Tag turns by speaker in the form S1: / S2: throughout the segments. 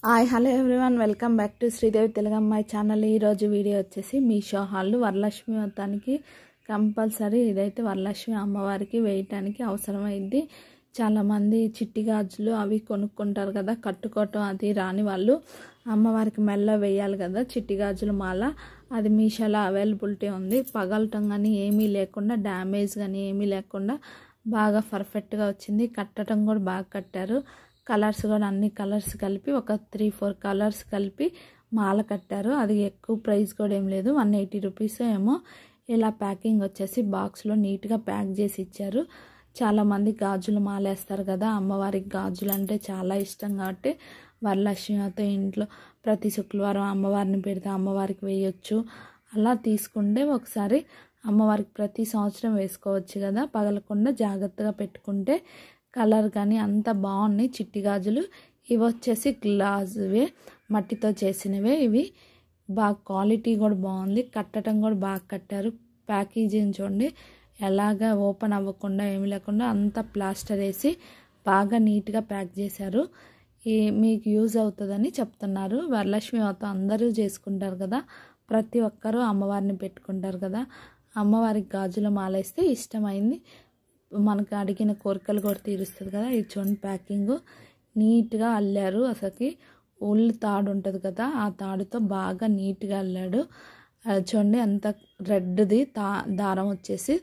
S1: Hi hello everyone welcome back to Sridevi తెలుగమ్మాయి channel. ఈరోజు video వచ్చేసి మీషో హాల్ వరలక్ష్మి వ్రతానికి కంపల్సరీ ఇదైతే వరలక్ష్మి అమ్మవారికి వేయటానికి అవసరమైంది. చాలామంది చిట్టి గాజులు అవి కొనుక్కుంటారు కదా, కట్టుకోవటం అది రాని వాళ్ళు అమ్మవారికి మెల్ల వేయాలి కదా చిట్టి గాజుల మాల. అది మీషోలో అవైలబిలిటీ ఉంది. పగలటం కానీ ఏమీ లేకుండా, డ్యామేజ్ కానీ ఏమీ లేకుండా బాగా పర్ఫెక్ట్గా వచ్చింది. కట్టడం కూడా బాగా కట్టారు. కలర్స్ కూడా అన్ని కలర్స్ కలిపి ఒక 3-4 కలర్స్ కలిపి మాల కట్టారు. అది ఎక్కువ ప్రైస్ కూడా ఏం లేదు, 180 రూపీస్ ఏమో. ఇలా ప్యాకింగ్ వచ్చేసి బాక్స్లో నీట్గా ప్యాక్ చేసి ఇచ్చారు. చాలామంది గాజులు మాల వేస్తారు కదా, అమ్మవారికి గాజులు అంటే చాలా ఇష్టం కాబట్టి వరలక్ష్మితో ఇంట్లో ప్రతి శుక్రవారం అమ్మవారిని పెడితే అమ్మవారికి వేయొచ్చు. అలా తీసుకుంటే ఒకసారి అమ్మవారికి ప్రతి సంవత్సరం వేసుకోవచ్చు కదా, పగలకుండా జాగ్రత్తగా పెట్టుకుంటే. కలర్ కానీ అంత బాగున్నాయి చిట్టి గాజులు. ఇవి వచ్చేసి గ్లాసువే, మట్టితో చేసినవే. ఇవి బాగా క్వాలిటీ కూడా బాగుంది, కట్టడం కూడా బాగా కట్టారు. ప్యాకేజింగ్ చూడండి ఎలాగా ఓపెన్ అవ్వకుండా ఏమి లేకుండా అంతా ప్లాస్టర్ వేసి బాగా నీట్గా ప్యాక్ చేశారు. మీకు యూజ్ అవుతుందని చెప్తున్నారు. వరలక్ష్మి వ్రతం అందరూ చేసుకుంటారు కదా, ప్రతి ఒక్కరూ అమ్మవారిని పెట్టుకుంటారు కదా. అమ్మవారికి గాజుల మాల వేస్తే ఇష్టమైంది, మనకు అడిగిన కోరికలు కూడా తీరుస్తుంది కదా. ఇది చూడండి ప్యాకింగ్ నీట్గా అల్లారు. అసలుకి ఉల్లి తాడు ఉంటుంది కదా, ఆ తాడుతో బాగా నీట్గా అల్లాడు. చూడండి అంత రెడ్ది దారం వచ్చేసి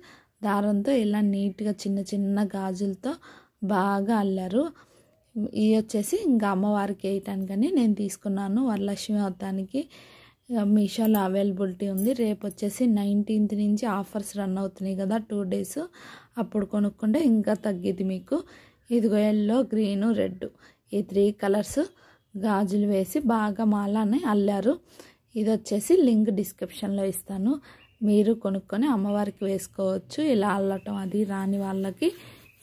S1: దారంతో ఇలా నీట్గా చిన్న చిన్న గాజులతో బాగా అల్లారు. ఇవి వచ్చేసి ఇంకా అమ్మవారికి వేయటానికని నేను తీసుకున్నాను. వరలక్ష్మి వ్రతానికి మీషోలో అవైలబిలిటీ ఉంది. రేపు వచ్చేసి 19th నుంచి ఆఫర్స్ రన్ అవుతున్నాయి కదా, 2 days. అప్పుడు కొనుక్కుంటే ఇంకా తగ్గిద్ది మీకు. ఇదిగో ఎల్లో, గ్రీను, రెడ్ ఈ 3 కలర్స్ గాజులు వేసి బాగా మాలని అల్లారు. ఇది వచ్చేసి లింక్ డిస్క్రిప్షన్లో ఇస్తాను, మీరు కొనుక్కొని అమ్మవారికి వేసుకోవచ్చు. ఇలా అల్లటం అది రాని వాళ్ళకి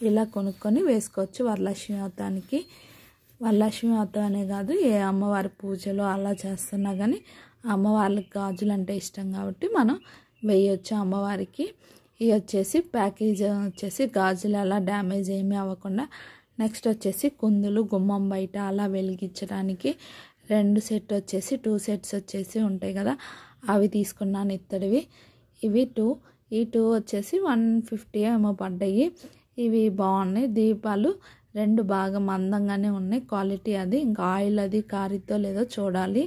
S1: ఇలా కొనుక్కొని వేసుకోవచ్చు వరలక్ష్మి వ్రతానికి. వరలక్ష్మి వ్రతం అనే కాదు, ఏ అమ్మవారి పూజలు అలా చేస్తున్నా కానీ అమ్మవారికి గాజులు అంటే ఇష్టం కాబట్టి మనం వేయొచ్చు అమ్మవారికి. ఇవి వచ్చేసి ప్యాకేజ్ వచ్చేసి గాజులు అలా డ్యామేజ్ ఏమీ అవ్వకుండా. నెక్స్ట్ వచ్చేసి కుందులు గుమ్మం బయట అలా వెలిగించడానికి 2 సెట్ వచ్చేసి 2 sets వచ్చేసి ఉంటాయి కదా, అవి తీసుకున్నాను ఇత్తడివి. ఇవి 2, ఈ 2 వచ్చేసి 150 ఏమో పడ్డాయి. ఇవి బాగున్నాయి. దీపాలు 2 బాగా మందంగానే ఉన్నాయి, క్వాలిటీ అది. ఇంకా ఆయిల్ అది కారితో లేదో చూడాలి.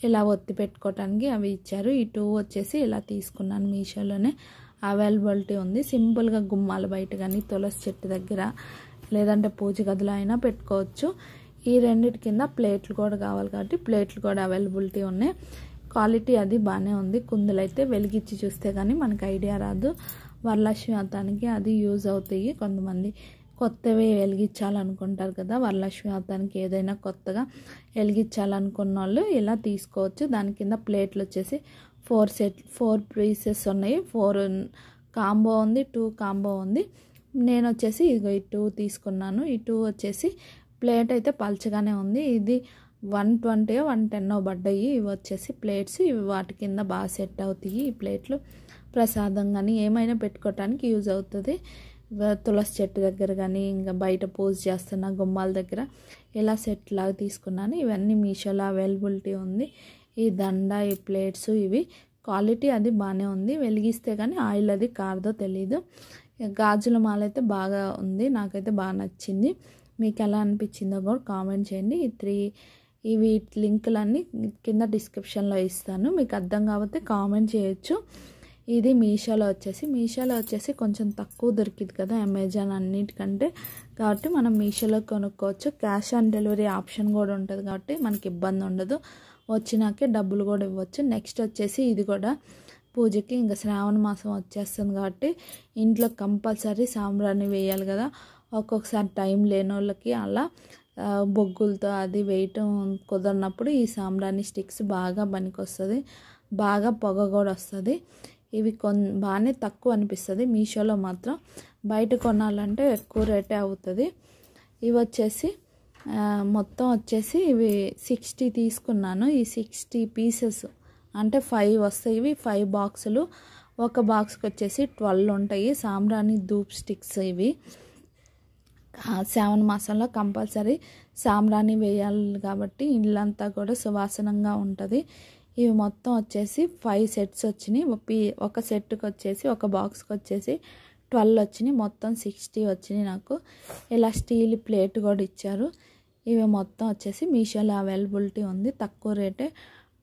S1: ఇలా ఒత్తి పెట్టుకోవటానికి అవి ఇచ్చారు. ఈ 2 వచ్చేసి ఇలా తీసుకున్నాను, మీషోలోనే అవైలబిలిటీ ఉంది. సింపుల్గా గుమ్మాల బయట కానీ తులసి చెట్టు దగ్గర లేదంటే పూజ గదిలో అయినా పెట్టుకోవచ్చు. ఈ రెండిటి కింద ప్లేట్లు కూడా కావాలి కాబట్టి ప్లేట్లు కూడా అవైలబిలిటీ ఉన్నాయి. క్వాలిటీ అది బాగానే ఉంది. కుందులు అయితే వెలిగించి చూస్తే కానీ మనకు ఐడియా రాదు. వరలక్ష్మి వ్రతానికి అది యూజ్ అవుతాయి. కొంతమంది కొత్తవి వెలిగించాలనుకుంటారు కదా, వరలక్ష్మి వ్రతానికి ఏదైనా కొత్తగా వెలిగించాలనుకున్న వాళ్ళు ఇలా తీసుకోవచ్చు. దాని కింద ప్లేట్లు వచ్చేసి 4 పీసెస్ ఉన్నాయి. 4 కాంబో ఉంది, 2 కాంబో ఉంది. నేను వచ్చేసి ఇదిగో ఈ 2 తీసుకున్నాను. ఈ 2 వచ్చేసి ప్లేట్ అయితే పల్చగానే ఉంది. ఇది 120 110 పడ్డాయి. ఇవి వచ్చేసి ప్లేట్స్, ఇవి వాటి కింద బాగా సెట్ అవుతాయి. ఈ ప్లేట్లు ప్రసాదం కానీ ఏమైనా పెట్టుకోవటానికి యూజ్ అవుతుంది. తులసి చెట్టు దగ్గర కానీ ఇంకా బయట పూజ చేస్తున్న గుమ్మాల దగ్గర ఇలా సెట్ లాగా తీసుకున్నాను. ఇవన్నీ మీషోలో అవైలబిలిటీ ఉంది. ఈ దండ, ఈ ప్లేట్స్, ఇవి క్వాలిటీ అది బాగానే ఉంది. వెలిగిస్తే కానీ ఆయిల్ అది కారదో తెలీదు. గాజుల మాల అయితే బాగా ఉంది, నాకైతే బాగా నచ్చింది. మీకు ఎలా అనిపించిందో కూడా కామెంట్ చేయండి. ఇవి లింకులన్నీ కింద డిస్క్రిప్షన్లో ఇస్తాను, మీకు అర్థం కాకపోతే కామెంట్ చేయొచ్చు. ఇది మీషోలో వచ్చేసి కొంచెం తక్కువ దొరికింది కదా అమెజాన్ అన్నిటికంటే, కాబట్టి మనం మీషోలో కొనుక్కోవచ్చు. క్యాష్ ఆన్ డెలివరీ ఆప్షన్ కూడా ఉంటుంది కాబట్టి మనకి ఇబ్బంది ఉండదు. వచ్చినాకే డబ్బులు కూడా ఇవ్వచ్చు. నెక్స్ట్ వచ్చేసి ఇది కూడా పూజకి ఇంకా శ్రావణ మాసం వచ్చేస్తుంది కాబట్టి ఇంట్లో కంపల్సరీ సాంబ్రాణి వేయాలి కదా. ఒక్కొక్కసారి టైం లేని వాళ్ళకి అలా బొగ్గులతో అది వేయటం కుదరినప్పుడు ఈ సాంబ్రాణి స్టిక్స్ బాగా పనికొస్తుంది, బాగా పొగ కూడా వస్తుంది. ఇవి బాగానే తక్కువ అనిపిస్తుంది. మీషోలో మాత్రం బయట కొనాలంటే ఎక్కువ రేటే అవుతుంది. ఇవి వచ్చేసి మొత్తం వచ్చేసి ఇవి 60 తీసుకున్నాను. ఈ 60 పీసెస్ అంటే 5 వస్తాయి. ఇవి 5 బాక్సులు. ఒక బాక్స్కి వచ్చేసి 12 ఉంటాయి సాంబ్రాణి ధూప్ స్టిక్స్. ఇవి శ్రావణ మాసంలో కంపల్సరీ సాంబ్రాణి వేయాలి కాబట్టి ఇల్లంతా కూడా సువాసనంగా ఉంటుంది. ఇవి మొత్తం వచ్చేసి 5 సెట్స్ వచ్చినాయి. ఒక సెట్కి వచ్చేసి ఒక బాక్స్కి వచ్చేసి 12 వచ్చినాయి. మొత్తం 60 వచ్చినాయి నాకు. ఇలా స్టీల్ ప్లేట్ కూడా ఇచ్చారు. ఇవి మొత్తం వచ్చేసి మీషోలో అవైలబిలిటీ ఉంది. తక్కువ రేటే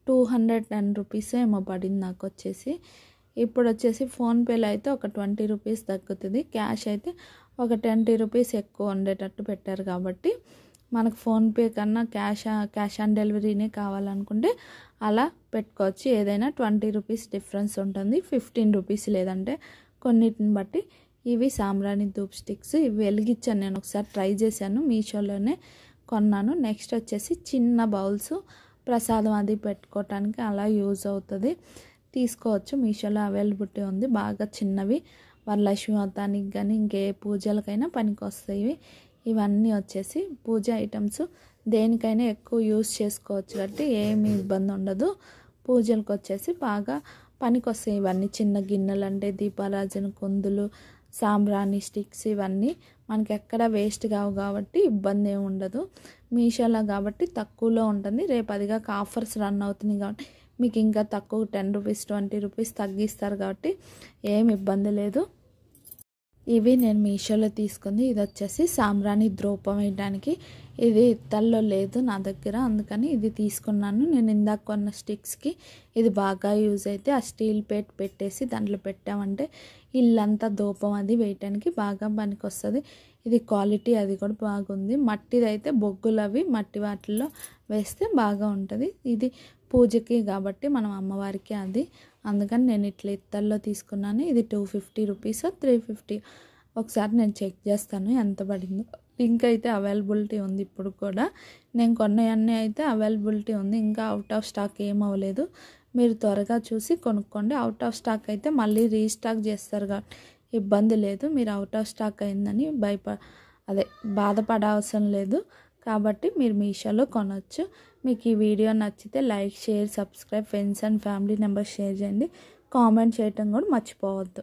S1: 210 రూపీస్ ఏమో పడింది నాకు వచ్చేసి. ఇప్పుడు వచ్చేసి ఫోన్పేలో అయితే ఒక 20 రూపీస్ తగ్గుతుంది. క్యాష్ అయితే ఒక 20 రూపీస్ ఎక్కువ ఉండేటట్టు పెట్టారు కాబట్టి మనకు ఫోన్పే కన్నా క్యాష్ ఆన్ డెలివరీనే కావాలనుకుంటే అలా పెట్టుకోవచ్చు. ఏదైనా 20 రూపీస్ డిఫరెన్స్ ఉంటుంది. 15 రూపీస్ లేదంటే కొన్నిటిని బట్టి. ఇవి సాంబ్రాణి ధూప్ స్టిక్స్. ఇవి వెలిగించాను, నేను ఒకసారి ట్రై చేశాను, మీషోలోనే కొన్నాను. నెక్స్ట్ వచ్చేసి చిన్న బౌల్స్, ప్రసాదం అది పెట్టుకోవటానికి అలా యూజ్ అవుతుంది. తీసుకోవచ్చు, మీషోలో అవైలబిలిటీ ఉంది. బాగా చిన్నవి, వరలక్ష్మి వ్రతానికి కానీ ఇంకే పూజలకైనా పనికి వస్తాయి. ఇవన్నీ వచ్చేసి పూజ ఐటమ్స్, దేనికైనా ఎక్కువ యూజ్ చేసుకోవచ్చు కాబట్టి ఏమీ ఇబ్బంది ఉండదు. పూజలకు వచ్చేసి బాగా పనికి వస్తాయి. ఇవన్నీ చిన్న గిన్నెలు అంటే దీపారాజన కుందులు, సాంబ్రాణి స్టిక్స్, ఇవన్నీ మనకి ఎక్కడ వేస్ట్ కావు కాబట్టి ఇబ్బంది ఏమి ఉండదు. మీషోలో కాబట్టి తక్కువలో ఉంటుంది. రేపు అదిగా ఆఫర్స్ రన్ అవుతున్నాయి కాబట్టి మీకు ఇంకా తక్కువ 10 రూపీస్ 20 రూపీస్ తగ్గిస్తారు కాబట్టి ఏం ఇబ్బంది లేదు. ఇవి నేను మీషోలో తీసుకుంది. ఇది వచ్చేసి సాంబ్రాణి ధూపం వేయడానికి. ఇది ఇత్తల్లో లేదు నా దగ్గర, అందుకని ఇది తీసుకున్నాను. నేను ఇందాక కొన్న స్టిక్స్కి ఇది బాగా యూజ్ అయితే ఆ స్టీల్ ప్లేట్ పెట్టేసి దాంట్లో పెట్టామంటే ఇల్లంతా ధూపం అది వేయటానికి బాగా పనికి వస్తుంది. ఇది క్వాలిటీ అది కూడా బాగుంది. మట్టిది అయితే బొగ్గులు అవి మట్టి వాటిల్లో వేస్తే బాగా ఉంటుంది. ఇది పూజకి కాబట్టి మనం అమ్మవారికి అది, అందుకని నేను ఇట్లా ఇత్తల్లో తీసుకున్నాను. ఇది 250 రూపీస్ 350. ఒకసారి నేను చెక్ చేస్తాను ఎంత పడిందో. లింక్ అయితే అవైలబిలిటీ ఉంది. ఇప్పుడు కూడా నేను కొన్నవన్నీ అయితే అవైలబిలిటీ ఉంది. ఇంకా అవుట్ ఆఫ్ స్టాక్ ఏం అవ్వలేదు. మీరు త్వరగా చూసి కొనుక్కోండి. అవుట్ ఆఫ్ స్టాక్ అయితే మళ్ళీ రీస్టాక్ చేస్తారు కాబట్టి ఇబ్బంది లేదు. మీరు అవుట్ ఆఫ్ స్టాక్ అయిందని బాధపడవసరం లేదు. కాబట్టి మీరు మీషోలో కొనవచ్చు. మీకు ఈ వీడియో నచ్చితే like, share, subscribe, friends and family members share చేయండి. కామెంట్ చేయటం కూడా మర్చిపోవద్దు.